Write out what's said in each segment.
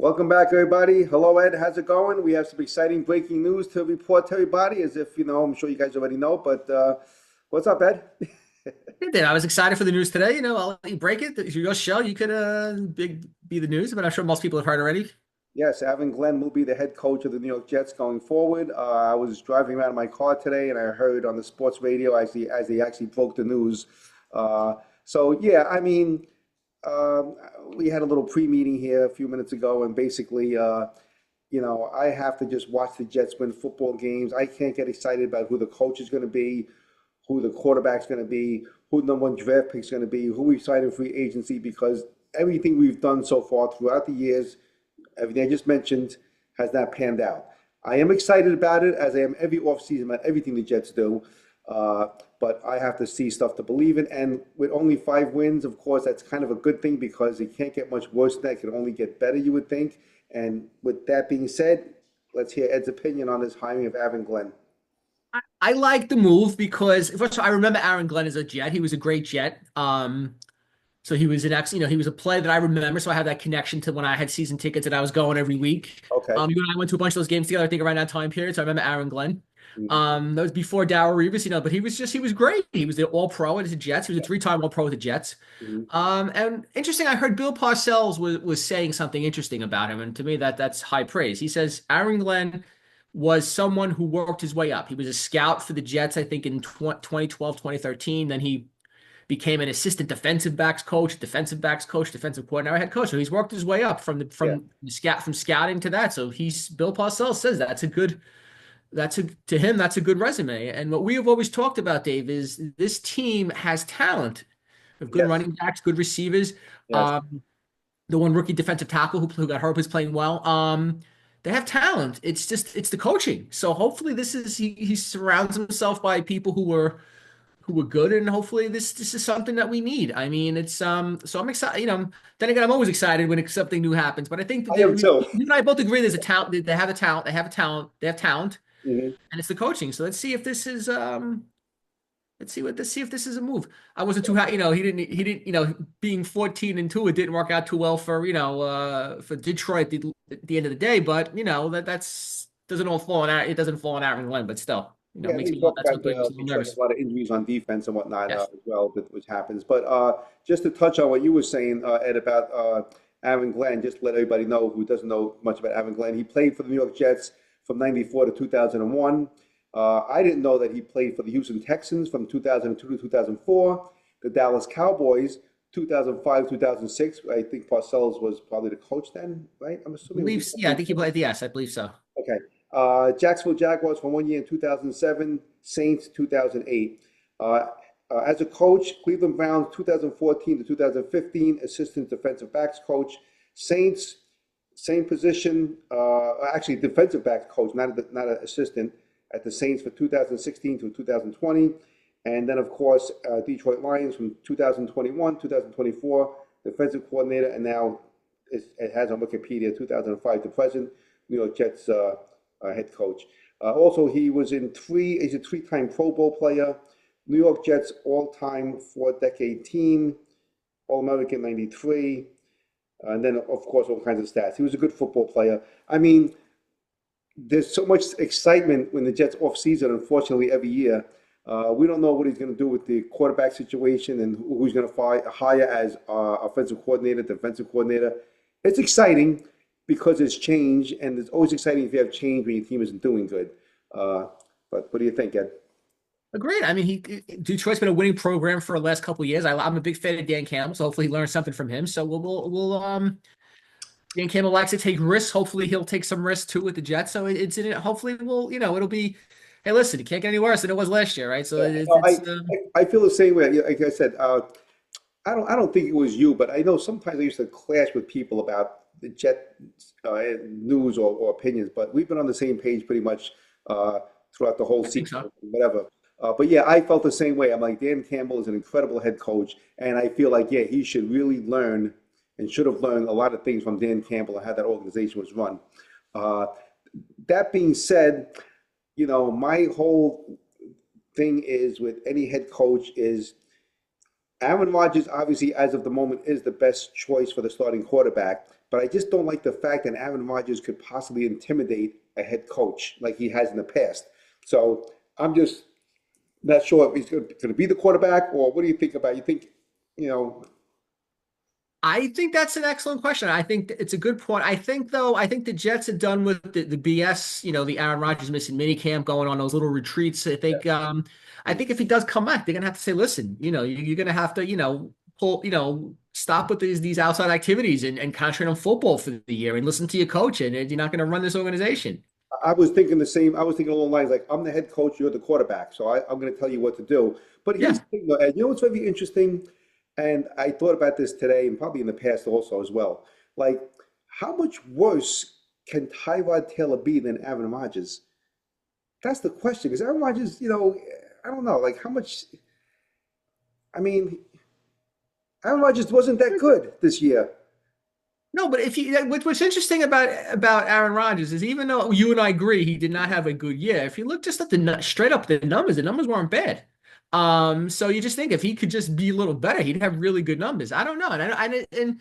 Welcome back, everybody. Hello, Ed. How's it going? We have some exciting breaking news to report to everybody, as if, I'm sure you guys already know, but what's up, Ed? It did. I was excited for the news today. I'll let you break it. It's your show. You could be the news, but I'm sure most people have heard already. Yes, Evan Glenn will be the head coach of the New York Jets going forward. I was driving around in my car today, and I heard on the sports radio as they actually broke the news. So, yeah, I mean, um, we had a little pre-meeting here a few minutes ago, and basically, I have to just watch the Jets win football games. I can't get excited about who the coach is going to be, who the quarterback's going to be, who the number one draft pick is going to be, who we sign in free agency, because everything we've done so far throughout the years, everything I just mentioned, has not panned out. I am excited about it, as I am every offseason about everything the Jets do. Uh, but I have to see stuff to believe in. And with only 5 wins, of course, that's kind of a good thing because it can't get much worse than that. It can only get better, you would think. And with that being said, let's hear Ed's opinion on this hiring of Avin Glenn. I like the move because first of all, I remember Aaron Glenn as a Jet. He was a great Jet. So he was he was a play that I remember. So I have that connection to when I had season tickets and I was going every week. Okay. You and I went to a bunch of those games together, I think around that time period. So I remember Aaron Glenn. Mhm. That was before Darrell Revis, but he was great. He was the all pro at the Jets. He was a three-time all pro with the Jets. Mhm. And interesting, I heard Bill Parcells was saying something interesting about him, and to me that's high praise. He says Aaron Glenn was someone who worked his way up. He was a scout for the Jets, I think, in 2012, 2013. Then he became an assistant defensive backs coach, defensive coordinator, head coach. So he's worked his way up Yeah. from scouting to that. So he's Bill Parcells says to him that's a good resume. And what we have always talked about, Dave, is this team has talent of good Yes. running backs, good receivers. Yes. Um, the one rookie defensive tackle who got hurt was playing well. They have talent. It's the coaching. So hopefully he surrounds himself by people who were good, and hopefully this is something that we need. I mean, it's so I'm excited. Then again, I'm always excited when something new happens. But I think that I am too. you and I both agree there's a talent. They have a talent. They have a talent. They have talent, Mhm. and it's the coaching. So let's see if this is let's see if this is a move. I wasn't too happy. He didn't. Being 14-2, it didn't work out too well for Detroit at the end of the day. But that's doesn't all fall on it doesn't fall on Aaron Glenn, but still, Yeah, makes we me a little, talked that's about what makes me a little Detroit has nervous. a lot of injuries on defense and whatnot Yes. as well, which happens. But just to touch on what you were saying, Ed, about Avin Glenn, just to let everybody know who doesn't know much about Avin Glenn, he played for the New York Jets from '94 to 2001. I didn't know that he played for the Houston Texans from 2002 to 2004, the Dallas Cowboys 2005 2006. I think Parcells was probably the coach then, right? I'm assuming he was Yeah, I the think he played. Yes, I believe so. Okay. Jacksonville Jaguars for 1 year in 2007, Saints 2008. Uh, as a coach, Cleveland Browns 2014 to 2015, assistant defensive backs coach. Saints, same position, actually defensive backs coach, not an assistant, at the Saints for 2016 to 2020. And then, of course, Detroit Lions from 2021, 2024, defensive coordinator, and now it has on Wikipedia 2005 to present, New York Jets head coach. Also, he's a three-time Pro Bowl player, New York Jets all-time four-decade team, All-American '93, and then, of course, all kinds of stats. He was a good football player. I mean, there's so much excitement when the Jets off season, unfortunately, every year. We don't know what he's going to do with the quarterback situation and who he's going to hire as offensive coordinator, defensive coordinator. It's exciting because it's change, and it's always exciting if you have change when your team isn't doing good. Uh, but what do you think, Ed? Agreed. I mean, Detroit's been a winning program for the last couple of years. I'm a big fan of Dan Campbell, so hopefully he learns something from him. So we'll Dan Campbell likes to take risks. Hopefully he'll take some risks too with the Jets. So it's in it. Hopefully it'll be. Hey, listen, it can't get any worse than it was last year, right? So Yeah, it's, no, it's I feel the same way. Like I said, I don't think it was you, but I know sometimes I used to clash with people about the Jet news or opinions. But we've been on the same page pretty much uh, throughout the whole I think so. season, whatever. But yeah, I felt the same way. I'm like, Dan Campbell is an incredible head coach, and I feel like, yeah, he should really learn and should have learned a lot of things from Dan Campbell and how that organization was run. Uh, that being said, my whole thing is with any head coach is Aaron Rodgers, obviously, as of the moment, is the best choice for the starting quarterback. But I just don't like the fact that Aaron Rodgers could possibly intimidate a head coach like he has in the past. So I'm just not sure if he's going to be the quarterback, or what do you think about? You think, you know, I think that's an excellent question. I think it's a good point. I think though, I think the Jets are done with the BS, the Aaron Rodgers missing minicamp, going on those little retreats. I think if he does come back, they're gonna have to say, listen, you're gonna have to, pull, stop with these outside activities and concentrate on football for the year and listen to your coach, and you're not gonna run this organization. I was thinking the same. I was thinking along the lines like, I'm the head coach, you're the quarterback, so I'm going to tell you what to do. But here's Yeah. the thing, though, Ed, you know what's very interesting? And I thought about this today and probably in the past also as well. Like, how much worse can Tyrod Taylor be than Aaron Rodgers? That's the question. Because Aaron Rodgers, I don't know, like how much. I mean, Aaron Rodgers wasn't that good this year. No, but what's interesting about Aaron Rodgers is even though you and I agree he did not have a good year, if you look just at straight up the numbers weren't bad. So you just think if he could just be a little better, he'd have really good numbers. I don't know, and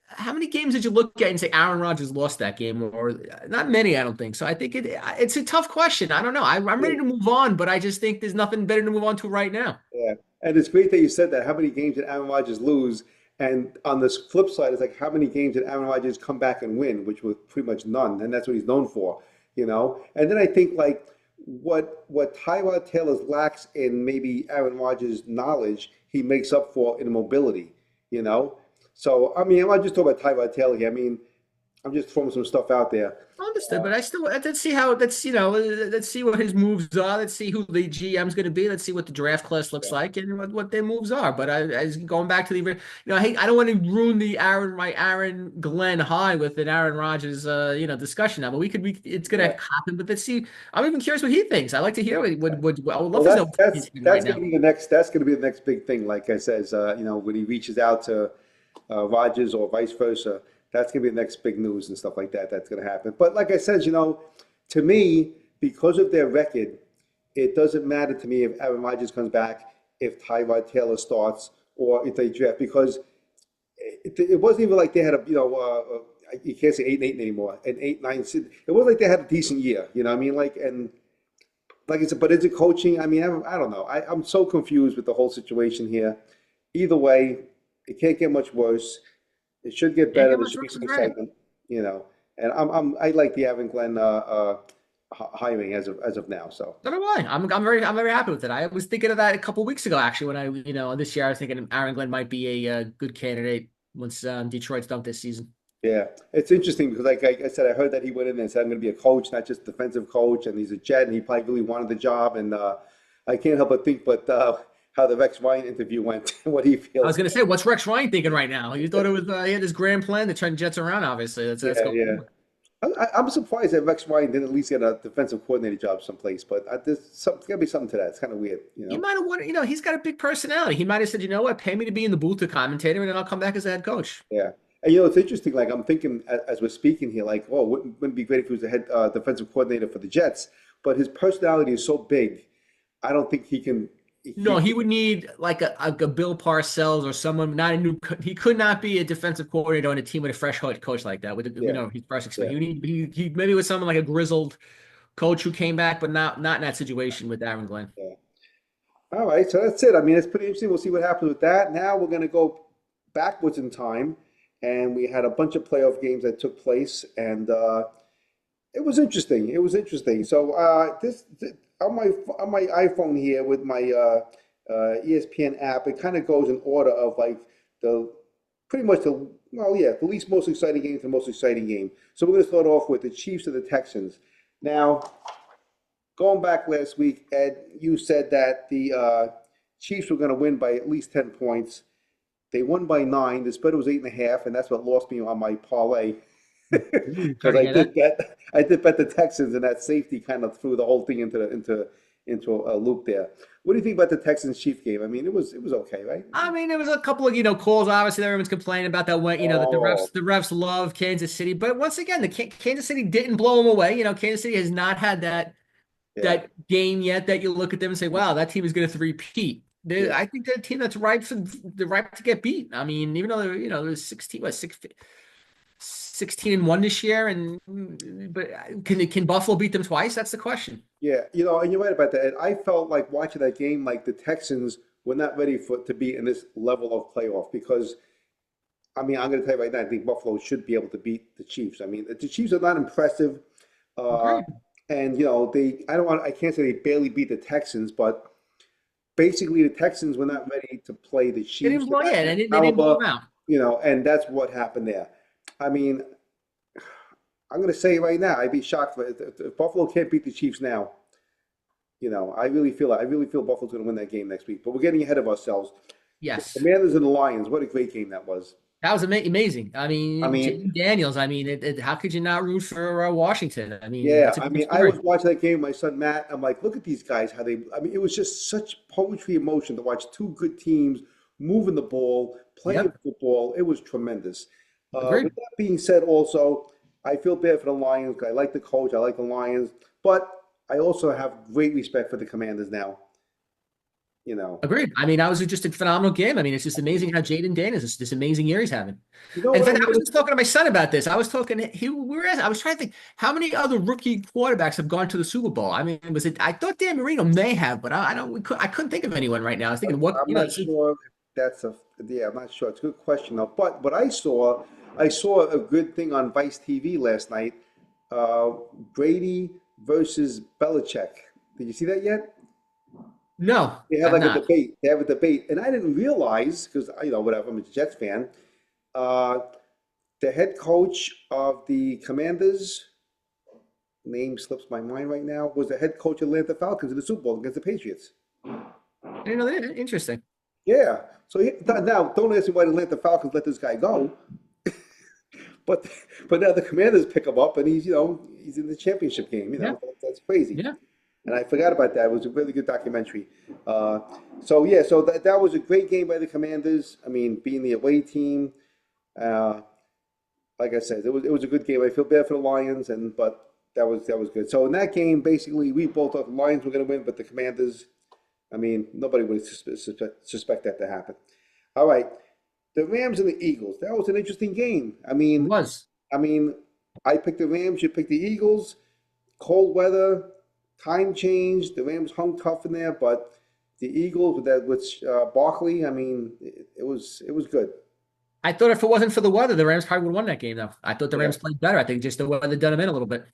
how many games did you look at and say Aaron Rodgers lost that game? Or not many, I don't think. So I think it's a tough question. I don't know. I'm ready to move on, but I just think there's nothing better to move on to right now. Yeah, and it's great that you said that. How many games did Aaron Rodgers lose? And on the flip side, it's like how many games did Aaron Rodgers come back and win, which was pretty much none, and that's what he's known for. And then I think like what Tyrod Taylor lacks in maybe Aaron Rodgers' knowledge, he makes up for in mobility. You know, so I mean, I'm not just talking about Tyrod Taylor here. I mean, I'm just throwing some stuff out there. Understood, but I still let's see how let's see what his moves are. Let's see who the GM's going to be. Let's see what the draft class looks like and what their moves are. But as going back to I don't want to ruin my Aaron Glenn high with an Aaron Rodgers discussion now. But it's going to Yeah. happen. But let's see. I'm even curious what he thinks. I'd like to hear what I would Well, love to know what he's that's thinking right that's going now. to be the next. That's going to be the next big thing. Like I says, when he reaches out to Rodgers or vice versa, that's going to be the next big news and stuff like that. That's going to happen. But like I said, to me, because of their record, it doesn't matter to me if Aaron Rodgers comes back, if Tyrod Taylor starts, or if they draft, because it wasn't even like they had you can't say 8-8 anymore, an 8-9. It wasn't like they had a decent year. You know what I mean? Like, and like I said, but is it coaching? I mean, I don't know. I'm so confused with the whole situation here. Either way, it can't get much worse. It should get Can't better. get There much should be worse some than right. excitement, And I like the Evan Glenn hiring as of now. So So do I. I'm very happy with it. I was thinking of that a couple weeks ago, actually, when this year I was thinking Aaron Glenn might be a good candidate once Detroit's done this season. yeah, it's interesting because like I said, I heard that he went in and said I'm going to be a coach, not just defensive coach, and he's a Jet, and he probably really wanted the job. And I can't help but think, but how the Rex Ryan interview went, what he I was feels. gonna say, what's Rex Ryan thinking right now? He thought it was he had this grand plan to turn Jets around. Obviously, that's Yeah, going yeah. on. I'm surprised that Rex Ryan didn't at least get a defensive coordinator job someplace, but there's got to be something to that. It's kind of weird, He might have wanted, he's got a big personality. He might have said, you know what, pay me to be in the booth to commentator, and then I'll come back as a head coach. Yeah. And it's interesting. Like I'm thinking as we're speaking here, like, oh, wouldn't it be great if he was the head defensive coordinator for the Jets? But his personality is so big, I don't think he can. No, he would need like a Bill Parcells or someone, not a he could not be a defensive coordinator on a team with a fresh head coach like that. With Yeah, his fresh yeah, experience, he maybe with someone like a grizzled coach who came back, but not in that situation with Aaron Glenn. yeah. All right, so that's it. I mean, it's pretty interesting. We'll see what happens with that. Now we're going to go backwards in time, and we had a bunch of playoff games that took place, and it was interesting. It was interesting. So on my iPhone here with my ESPN app, it kind of goes in order of like the pretty much the least most exciting game to the most exciting game. So we're going to start off with the Chiefs and the Texans. Now, going back last week, Ed, you said that the Chiefs were going to win by at least 10 points. They won by 9. The spread was 8.5, and that's what lost me on my parlay. Because Sorry to hear that. I did bet the Texans, and that safety kind of threw the whole thing into a loop there. What do you think about the Texans Chief game? I mean, it was okay, right? I mean, there was a couple of calls. Obviously, everyone's complaining about that. When that the Oh, refs love Kansas City, but once again, Kansas City didn't blow them away. Kansas City has not had that yeah, that game yet that you look at them and say, "Wow, that team is going to repeat." they, Yeah, I think they're a team that's ripe for the ripe to get beat. I mean, even though they're, there's 16-1 this year, but can Buffalo beat them twice? That's the question. yeah, and you're right about that. And I felt like watching that game, like the Texans were not ready to be in this level of playoff because I mean, I'm going to tell you right now, I think Buffalo should be able to beat the Chiefs. I mean, the Chiefs are not impressive, uh, Agreed. and I can't say they barely beat the Texans, but basically the Texans were not ready to play the They Chiefs didn't to blow, that, yeah, that they didn't blow caliber, them out. and that's what happened there. I mean, I'm going to say it right now, I'd be shocked if Buffalo can't beat the Chiefs now. I really feel Buffalo's going to win that game next week. But we're getting ahead of ourselves. The Yes. Commanders and the Lions, what a great game that was. That was amazing. I I mean, mean, Jaden Daniels. I mean, how could you not root for Washington? I mean, yeah, that's a I great mean, I story. was watching that game with my son Matt. I'm like, look at these guys, I mean, it was just such poetry emotion to watch two good teams moving the ball, playing Yep, football. It was tremendous. With agreed. that being said, also, I feel bad for the Lions. I like the coach, I like the Lions, but I also have great respect for the Commanders now. You know, Agreed. I mean, that was just a phenomenal game. I mean, it's just amazing how Jaden Daniels is this amazing year he's having. you know In what I fact, I was noticed? just talking to my son about this. I was talking. I was trying to think how many other rookie quarterbacks have gone to the Super Bowl. I mean, was it? I thought Dan Marino may have, but I don't. I couldn't think of anyone right now. I was thinking, what I'm not sure if that's yeah, I'm not sure. It's a good question though. But what I saw a good thing on Vice TV last night. Uh, Brady versus Belichick. Did you see that yet? No, They have I'm like a not. debate. They have a debate, and I didn't realize because whatever. I'm a Jets fan. Uh, the head coach of the Commanders, name slips my mind right now, was the head coach of Atlanta Falcons in the Super Bowl against the Patriots. I didn't know that. Interesting. Yeah. So now, don't ask me why the Atlanta Falcons let this guy go. But but now the Commanders pick him up, and he's in the championship game. Yeah, That's crazy. yeah. And I forgot about that. It was a really good documentary. So yeah, so that was a great game by the Commanders. I mean, being the away team, uh, like I said, it was a good game. I feel bad for the Lions, but that was good. So in that game, basically, we both thought the Lions were going to win, but the Commanders. I mean, nobody would suspect that to happen. All right, the Rams and the Eagles. That was an interesting game. It was. I mean, I picked the Rams. You picked the Eagles. Cold weather, time change. The Rams hung tough in there, but the Eagles with Barkley. I mean, it was good. I thought if it wasn't for the weather, the Rams probably would have won that game, though. I thought the Yeah. Rams played better. I think just the weather done them in a little bit.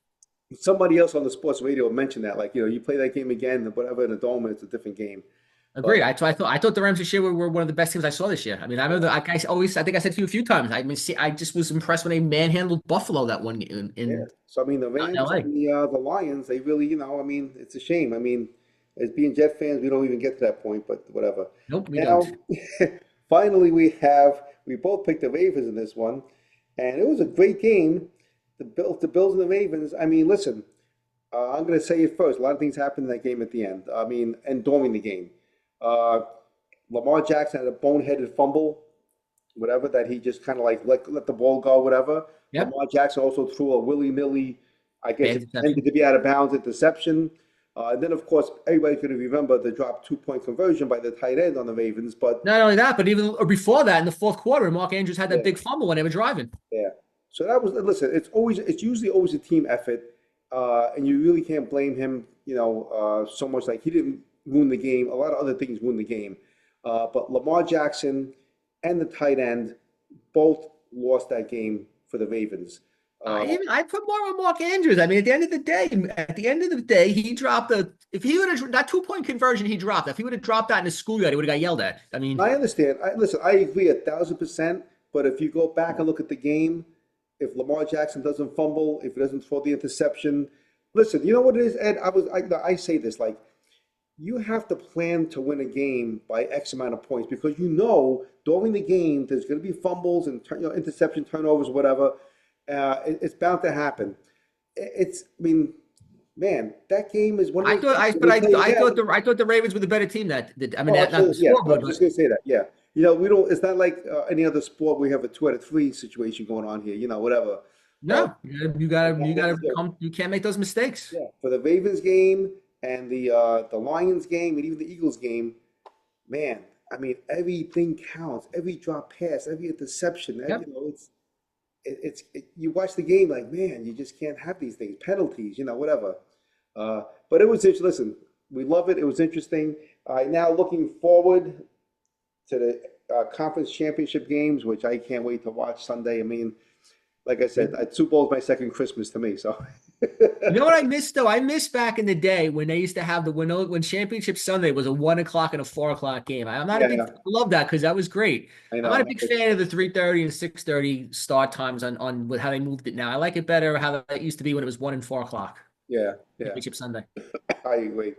Somebody else on the sports radio mentioned that, like, you play that game again, whatever in a dome, it's a different game. But Agreed. I thought the Rams this year were one of the best teams I saw this year. I mean, I remember I think I said to you a few times. I mean, see, I just was impressed when they manhandled Buffalo that one yeah, in so I mean, the Rams LA. and the Lions, they really, I mean, it's a shame. I mean, as being Jet fans, we don't even get to that point, but whatever. Nope, we don't. Now, finally, we both picked the Ravens in this one, and it was a great game. The Bills and the Ravens. I mean, listen, I'm going to say it first. A lot of things happened in that game at the end. I mean, and during the game, uh, Lamar Jackson had a boneheaded fumble, whatever, that he just kind of like let the ball go, whatever. Yep. Lamar Jackson also threw a willy-nilly, I guess Bad it intended deception. to be out of bounds interception. And then, of course, everybody's going to remember the drop 2-point conversion by the tight end on the Ravens. But Not only that, but even or before that, in the fourth quarter, Mark Andrews had that yeah, big fumble when they were driving. yeah. So that was, listen, it's usually always a team effort. And you really can't blame him, so much. Like, he didn't ruin the game. A lot of other things ruined the game. But Lamar Jackson and the tight end both lost that game for the Ravens. Uh, I put more on Mark Andrews. I mean, at the end of the day, he dropped if he would have that 2-point conversion he dropped. If he would have dropped that in the schoolyard, he would have got yelled at. I mean, I understand. Listen, I agree 1,000%. But if you go back and look at the game, if Lamar Jackson doesn't fumble, if he doesn't throw the interception, listen, you know what it is, Ed? I say this like you have to plan to win a game by X amount of points because during the game there's going to be fumbles and interception turnovers, whatever. It's bound to happen. I mean, man, that game is one of I those thought games I when but they play again. I thought the Ravens were the better team I mean, Oh, not the absolutely, yeah. I scoreboard, was but just gonna say that, yeah. We don't. It's not like any other sport. We have a 2 out of 3 situation going on here. Whatever. Uh, no, you gotta come. You can't make those mistakes. yeah, for the Ravens game and the Lions game and even the Eagles game, man, I mean, everything counts. Every drop pass, every interception. Yep. You watch the game like, man, you just can't have these things. Penalties, whatever. But it was interesting. Listen, we love it. It was interesting. Now looking forward to the conference championship games, which I can't wait to watch Sunday. I mean, like I said, Super Bowl is my second Christmas to me. So, You know what I miss though? I miss back in the day when they used to have when Championship Sunday was a 1 o'clock and a 4 o'clock game. I'm not a big yeah, I love that because that was great. I I'm not a know. big fan of the 3:30 and 6:30 start times on with how they moved it now. I like it better how that used to be when it was 1 and 4 o'clock. Yeah, yeah, Championship Sunday. I agree.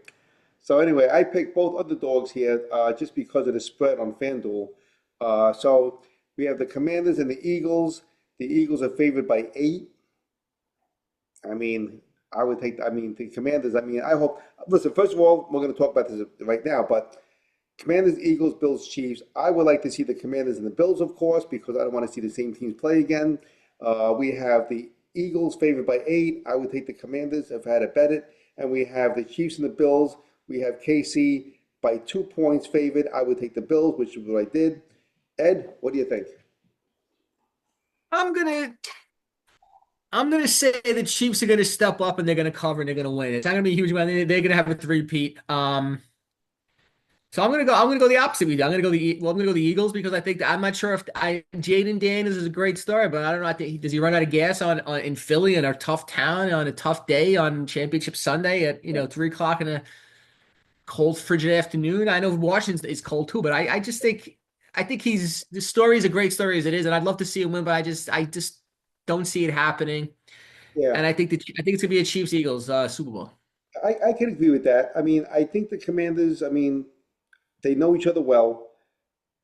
So anyway, I picked both underdogs here just because of the spread on FanDuel. So we have the Commanders and the Eagles. The Eagles are favored by 8. I mean, the Commanders, I hope, listen, first of all, we're going to talk about this right now, but Commanders, Eagles, Bills, Chiefs. I would like to see the Commanders and the Bills, of course, because I don't want to see the same teams play again. We have the Eagles favored by 8. I would take the Commanders if I had to bet it. And we have the Chiefs and the Bills. We have KC by 2 points favored. I would take the Bills, which is what I did. Ed, what do you think? I'm gonna I'm gonna say the Chiefs are gonna step up and they're gonna cover and they're gonna win. It's not gonna be a huge win. They're gonna have a three-peat. So I'm gonna go the opposite with you. I'm gonna go the Eagles because I think I'm not sure if Jaden Daniels is a great story, but I don't know. I think does he run out of gas on in Philly in a tough town on a tough day on Championship Sunday at 3 o'clock in a cold frigid afternoon? I know Washington is cold too, but I just think the story is a great story as it is, and I'd love to see him win, but I just don't see it happening. Yeah, And I think it's gonna be a Chiefs Eagles Super Bowl. I can agree with that. I mean, I think the Commanders, they know each other well.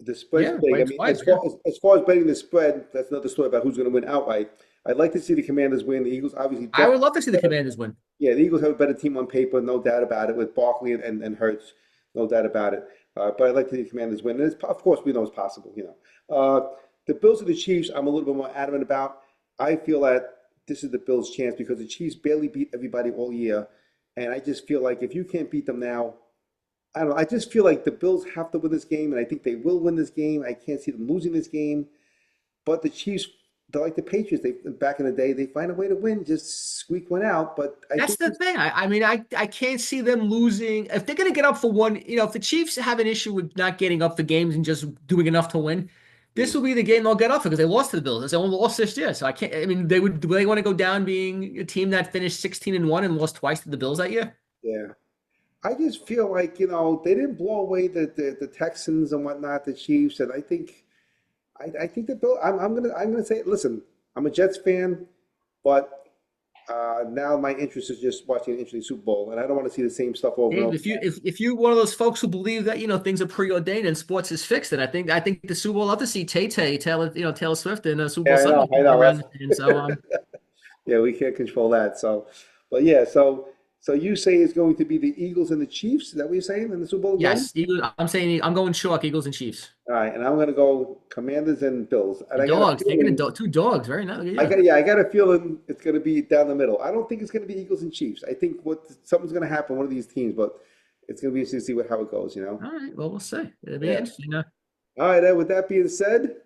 The spread's Yeah, big. I played mean, twice. Yeah. as far as betting the spread, that's another story about who's going to win outright. I'd like to see the Commanders win. The Eagles, obviously, I would definitely. love to see the Commanders win. Yeah, the Eagles have a better team on paper, no doubt about it, with Barkley and Hurts, no doubt about it. But I'd like to see the Commanders win. And of course, we know it's possible. The Bills and the Chiefs, I'm a little bit more adamant about. I feel that this is the Bills' chance because the Chiefs barely beat everybody all year. And I just feel like if you can't beat them now, I don't know. I just feel like the Bills have to win this game, and I think they will win this game. I can't see them losing this game. But the Chiefs, they're like the Patriots. They back in the day, they find a way to win, just squeak one out. But I That's think the thing. I mean, I can't see them losing. If they're going to get up for one, if the Chiefs have an issue with not getting up for games and just doing enough to win, this will be the game they'll get up for because they lost to the Bills. They only lost this year. So I can't, I mean, do they want to go down being a team that finished 16-1 and lost twice to the Bills that year? yeah. I just feel like they didn't blow away the Texans and whatnot, the Chiefs, and I think the Bill. I'm gonna say, listen, I'm a Jets fan, but now my interest is just watching an interesting Super Bowl, and I don't want to see the same stuff over and Dave, over. if you're one of those folks who believe that things are preordained and sports is fixed, then I think the Super Bowl. I'd love to see Taylor Swift in Super Bowl Yeah, Sunday I know. around. And so Yeah, we can't control that. So, but yeah, so you say it's going to be the Eagles and the Chiefs? Is that what you're saying in the Super Bowl again? yes, Eagles. I'm saying I'm going chalk. Eagles and Chiefs. All right, and I'm gonna go Commanders and Bills, and The I got a dogs taking feeling. two dogs. Very nice. I Yeah. got yeah, I got a feeling it's going to be down the middle. I don't think it's going to be Eagles and Chiefs. I think something's going to happen one of these teams, but it's going to be interesting to see how it goes. All right. Well, we'll see. It'll be Yeah. interesting. All right. With that being said,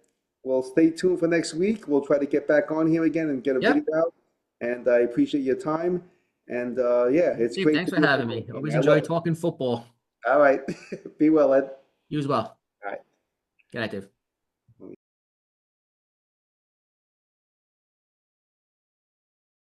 we'll stay tuned for next week. We'll try to get back on here again and get a video Yep. out. And I appreciate your time. And yeah, it's Steve, great thanks to for be a having football me. fan. Always I love enjoy it. talking football. All right. Be well, Ed. You as well. All right. Good night, Dave.